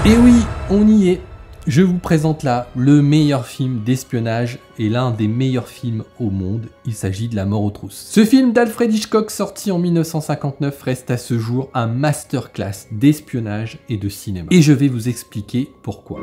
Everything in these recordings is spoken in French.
Et oui, on y est. Je vous présente là le meilleur film d'espionnage et l'un des meilleurs films au monde. Il s'agit de La Mort aux trousses. Ce film d'Alfred Hitchcock sorti en 1959 reste à ce jour un masterclass d'espionnage et de cinéma. Et je vais vous expliquer pourquoi.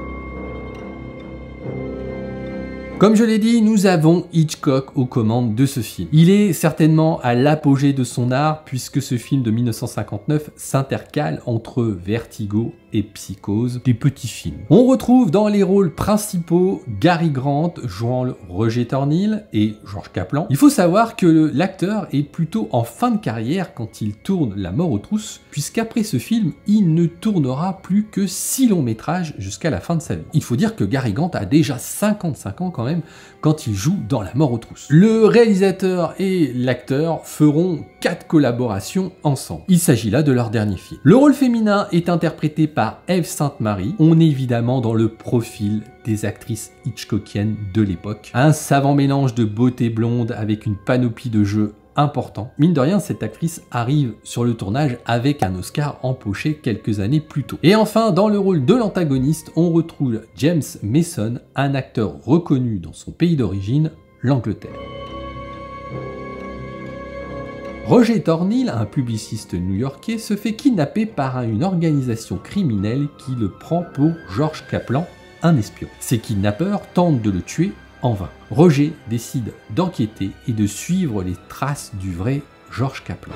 Comme je l'ai dit, nous avons Hitchcock aux commandes de ce film. Il est certainement à l'apogée de son art puisque ce film de 1959 s'intercale entre Vertigo et Psychose, des petits films. On retrouve dans les rôles principaux Cary Grant jouant Roger Thornhill et George Kaplan. Il faut savoir que l'acteur est plutôt en fin de carrière quand il tourne La Mort aux trousses, puisqu'après ce film, il ne tournera plus que 6 longs métrages jusqu'à la fin de sa vie. Il faut dire que Cary Grant a déjà 55 ans quand même quand il joue dans La Mort aux trousses. Le réalisateur et l'acteur feront 4 collaborations ensemble. Il s'agit là de leur dernier film. Le rôle féminin est interprété par Ève Sainte-Marie. On est évidemment dans le profil des actrices hitchcockiennes de l'époque. Un savant mélange de beauté blonde avec une panoplie de jeux important. Mine de rien, cette actrice arrive sur le tournage avec un Oscar empoché quelques années plus tôt. Et enfin, dans le rôle de l'antagoniste, on retrouve James Mason, un acteur reconnu dans son pays d'origine, l'Angleterre. Roger Thornhill, un publiciste new-yorkais, se fait kidnapper par une organisation criminelle qui le prend pour George Kaplan, un espion. Ces kidnappeurs tentent de le tuer en vain. Roger décide d'enquêter et de suivre les traces du vrai George Kaplan.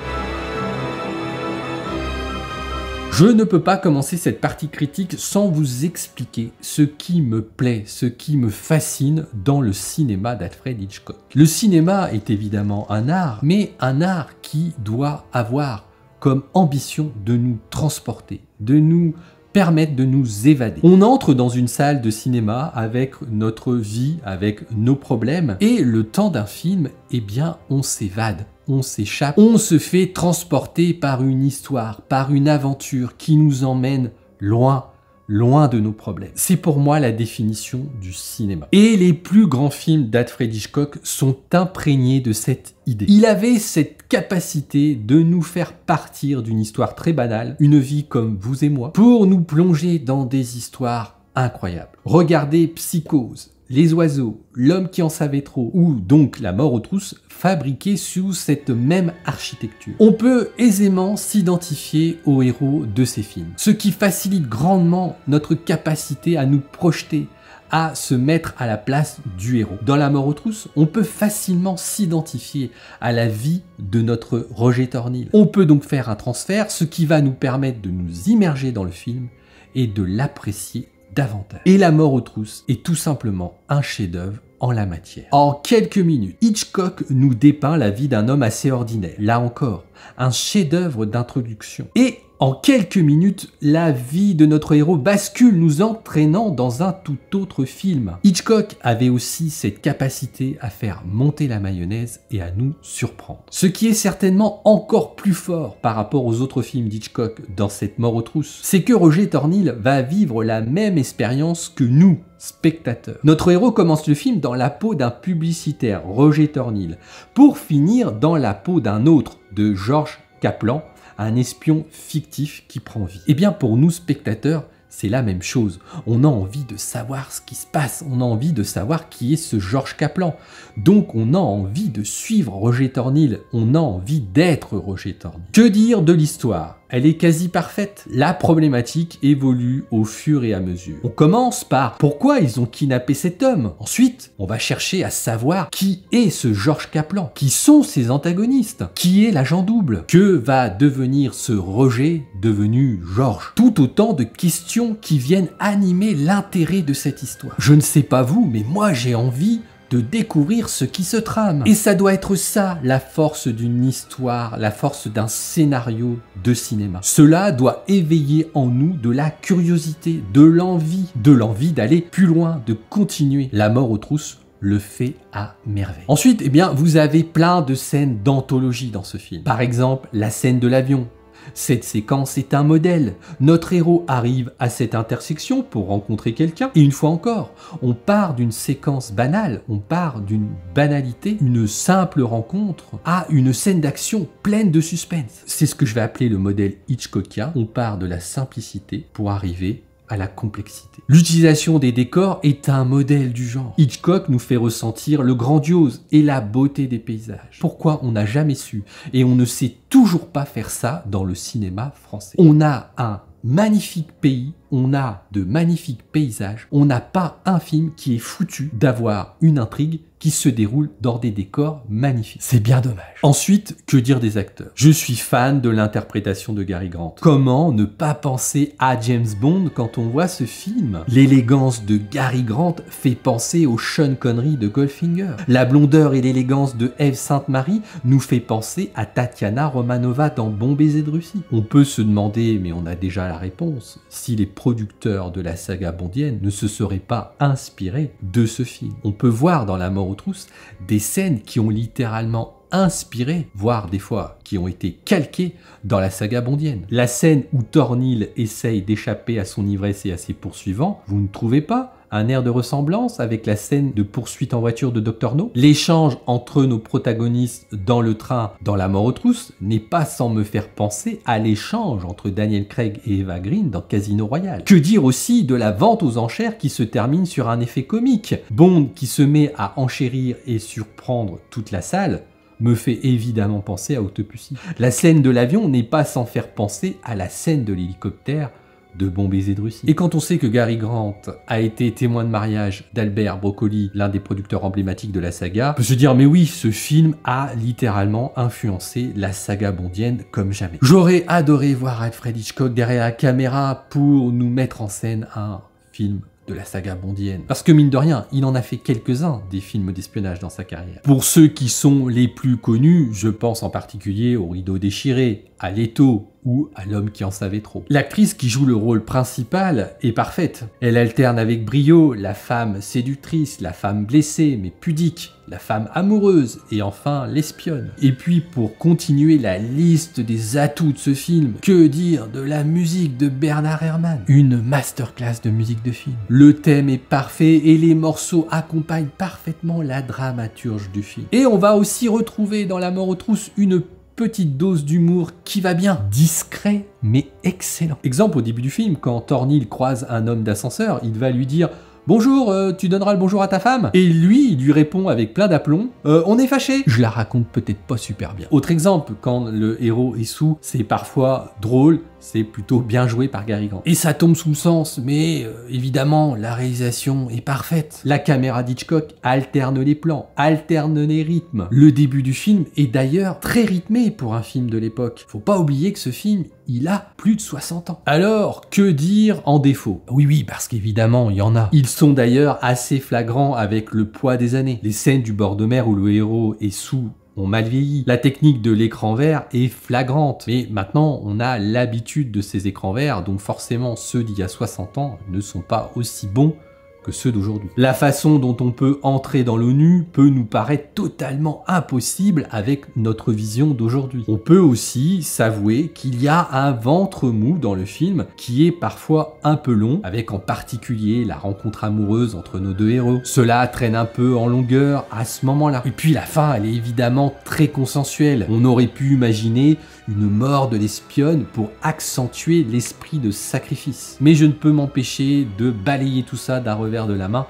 Je ne peux pas commencer cette partie critique sans vous expliquer ce qui me plaît, ce qui me fascine dans le cinéma d'Alfred Hitchcock. Le cinéma est évidemment un art, mais un art qui doit avoir comme ambition de nous transporter, de nous permettre de nous évader. On entre dans une salle de cinéma avec notre vie, avec nos problèmes, et le temps d'un film, eh bien, on s'évade. On s'échappe, on se fait transporter par une histoire, par une aventure qui nous emmène loin, loin de nos problèmes. C'est pour moi la définition du cinéma. Et les plus grands films d'Alfred Hitchcock sont imprégnés de cette idée. Il avait cette capacité de nous faire partir d'une histoire très banale, une vie comme vous et moi, pour nous plonger dans des histoires incroyables. Regardez Psychose, Les oiseaux, L'homme qui en savait trop, ou donc La Mort aux trousses, fabriqués sous cette même architecture. On peut aisément s'identifier aux héros de ces films, ce qui facilite grandement notre capacité à nous projeter, à se mettre à la place du héros. Dans La Mort aux trousses, on peut facilement s'identifier à la vie de notre Roger Thornhill. On peut donc faire un transfert, ce qui va nous permettre de nous immerger dans le film et de l'apprécier davantage. Et La Mort aux trousses est tout simplement un chef-d'œuvre en la matière. En quelques minutes, Hitchcock nous dépeint la vie d'un homme assez ordinaire. Là encore, un chef-d'œuvre d'introduction. Et en quelques minutes, la vie de notre héros bascule, nous entraînant dans un tout autre film. Hitchcock avait aussi cette capacité à faire monter la mayonnaise et à nous surprendre. Ce qui est certainement encore plus fort par rapport aux autres films d'Hitchcock dans cette Mort aux trousses, c'est que Roger Thornhill va vivre la même expérience que nous, spectateurs. Notre héros commence le film dans la peau d'un publicitaire, Roger Thornhill, pour finir dans la peau d'un autre, de George Kaplan, un espion fictif qui prend vie. Et bien pour nous spectateurs, c'est la même chose. On a envie de savoir ce qui se passe, on a envie de savoir qui est ce George Kaplan. Donc on a envie de suivre Roger Thornhill, on a envie d'être Roger Thornhill. Que dire de l'histoire ? Elle est quasi parfaite. La problématique évolue au fur et à mesure. On commence par pourquoi ils ont kidnappé cet homme. Ensuite, on va chercher à savoir qui est ce George Kaplan, qui sont ses antagonistes, qui est l'agent double, que va devenir ce Roger devenu George. Tout autant de questions qui viennent animer l'intérêt de cette histoire. Je ne sais pas vous, mais moi j'ai envie de découvrir ce qui se trame. Et ça doit être ça, la force d'une histoire, la force d'un scénario de cinéma. Cela doit éveiller en nous de la curiosité, de l'envie d'aller plus loin, de continuer. La Mort aux trousses le fait à merveille. Ensuite, eh bien, vous avez plein de scènes d'anthologie dans ce film. Par exemple, la scène de l'avion. Cette séquence est un modèle. Notre héros arrive à cette intersection pour rencontrer quelqu'un. Et une fois encore, on part d'une séquence banale, on part d'une banalité, une simple rencontre, à une scène d'action pleine de suspense. C'est ce que je vais appeler le modèle Hitchcockien. On part de la simplicité pour arriver à la complexité. L'utilisation des décors est un modèle du genre. Hitchcock nous fait ressentir le grandiose et la beauté des paysages. Pourquoi on n'a jamais su et on ne sait toujours pas faire ça dans le cinéma français? On a un magnifique pays, on a de magnifiques paysages, on n'a pas un film qui est foutu d'avoir une intrigue qui se déroule dans des décors magnifiques. C'est bien dommage. Ensuite, que dire des acteurs? Je suis fan de l'interprétation de Cary Grant. Comment ne pas penser à James Bond quand on voit ce film? L'élégance de Cary Grant fait penser au Sean Connery de Goldfinger. La blondeur et l'élégance de Ève Sainte-Marie nous fait penser à Tatiana Romanova dans Bon baiser de Russie. On peut se demander, mais on a déjà la réponse, si les producteurs de la saga bondienne ne se seraient pas inspirés de ce film. On peut voir dans La mort aux trousses des scènes qui ont littéralement inspiré, voire des fois qui ont été calquées dans la saga bondienne. La scène où Thornhill essaye d'échapper à son ivresse et à ses poursuivants, vous ne trouvez pas un air de ressemblance avec la scène de poursuite en voiture de Dr No? L'échange entre nos protagonistes dans le train dans La mort aux trousses n'est pas sans me faire penser à l'échange entre Daniel Craig et Eva Green dans Casino Royale. Que dire aussi de la vente aux enchères qui se termine sur un effet comique? Bond qui se met à enchérir et surprendre toute la salle me fait évidemment penser à Autopussy. La scène de l'avion n'est pas sans faire penser à la scène de l'hélicoptère de Bon baiser de Russie. Et quand on sait que Cary Grant a été témoin de mariage d'Albert Broccoli, l'un des producteurs emblématiques de la saga, on peut se dire mais oui, ce film a littéralement influencé la saga bondienne comme jamais. J'aurais adoré voir Alfred Hitchcock derrière la caméra pour nous mettre en scène un film de la saga bondienne. Parce que mine de rien, il en a fait quelques-uns des films d'espionnage dans sa carrière. Pour ceux qui sont les plus connus, je pense en particulier au Rideau déchiré, à Leto ou à L'homme qui en savait trop. L'actrice qui joue le rôle principal est parfaite. Elle alterne avec brio la femme séductrice, la femme blessée mais pudique, la femme amoureuse et enfin l'espionne. Et puis pour continuer la liste des atouts de ce film, que dire de la musique de Bernard Herrmann? Une masterclass de musique de film. Le thème est parfait et les morceaux accompagnent parfaitement la dramaturge du film. Et on va aussi retrouver dans La mort aux trousses une petite dose d'humour qui va bien. Discret, mais excellent. Exemple, au début du film, quand Thornhill croise un homme d'ascenseur, il va lui dire « Bonjour, tu donneras le bonjour à ta femme ?» Et lui, il lui répond avec plein d'aplomb « On est fâché !» Je la raconte peut-être pas super bien. Autre exemple, quand le héros est sous, c'est parfois drôle, c'est plutôt bien joué par Cary Grant. Et ça tombe sous le sens, mais évidemment, la réalisation est parfaite. La caméra d'Hitchcock alterne les plans, alterne les rythmes. Le début du film est d'ailleurs très rythmé pour un film de l'époque. Faut pas oublier que ce film, il a plus de 60 ans. Alors, que dire en défaut? Oui, parce qu'évidemment, il y en a. Ils sont d'ailleurs assez flagrants avec le poids des années. Les scènes du bord de mer où le héros est sous ont mal vieilli. La technique de l'écran vert est flagrante. Mais maintenant, on a l'habitude de ces écrans verts, donc forcément, ceux d'il y a 60 ans ne sont pas aussi bons que ceux d'aujourd'hui. La façon dont on peut entrer dans l'ONU peut nous paraître totalement impossible avec notre vision d'aujourd'hui. On peut aussi s'avouer qu'il y a un ventre mou dans le film qui est parfois un peu long, avec en particulier la rencontre amoureuse entre nos deux héros. Cela traîne un peu en longueur à ce moment-là. Et puis la fin, elle est évidemment très consensuelle. On aurait pu imaginer une mort de l'espionne pour accentuer l'esprit de sacrifice. Mais je ne peux m'empêcher de balayer tout ça d'un revers de la main,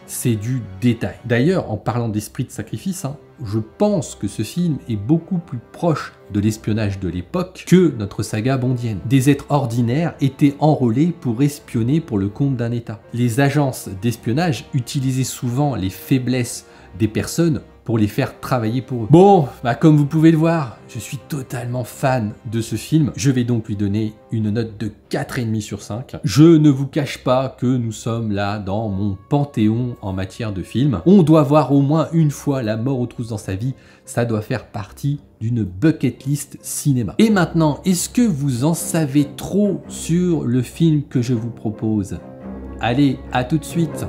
c'est du détail. D'ailleurs, en parlant d'esprit de sacrifice, je pense que ce film est beaucoup plus proche de l'espionnage de l'époque que notre saga bondienne. Des êtres ordinaires étaient enrôlés pour espionner pour le compte d'un État. Les agences d'espionnage utilisaient souvent les faiblesses des personnes pour les faire travailler pour eux. Bon, comme vous pouvez le voir, je suis totalement fan de ce film. Je vais donc lui donner une note de 4,5 sur 5. Je ne vous cache pas que nous sommes là dans mon panthéon en matière de film. On doit voir au moins une fois La mort aux trousses dans sa vie. Ça doit faire partie d'une bucket list cinéma. Et maintenant, est-ce que vous en savez trop sur le film que je vous propose? Allez, à tout de suite.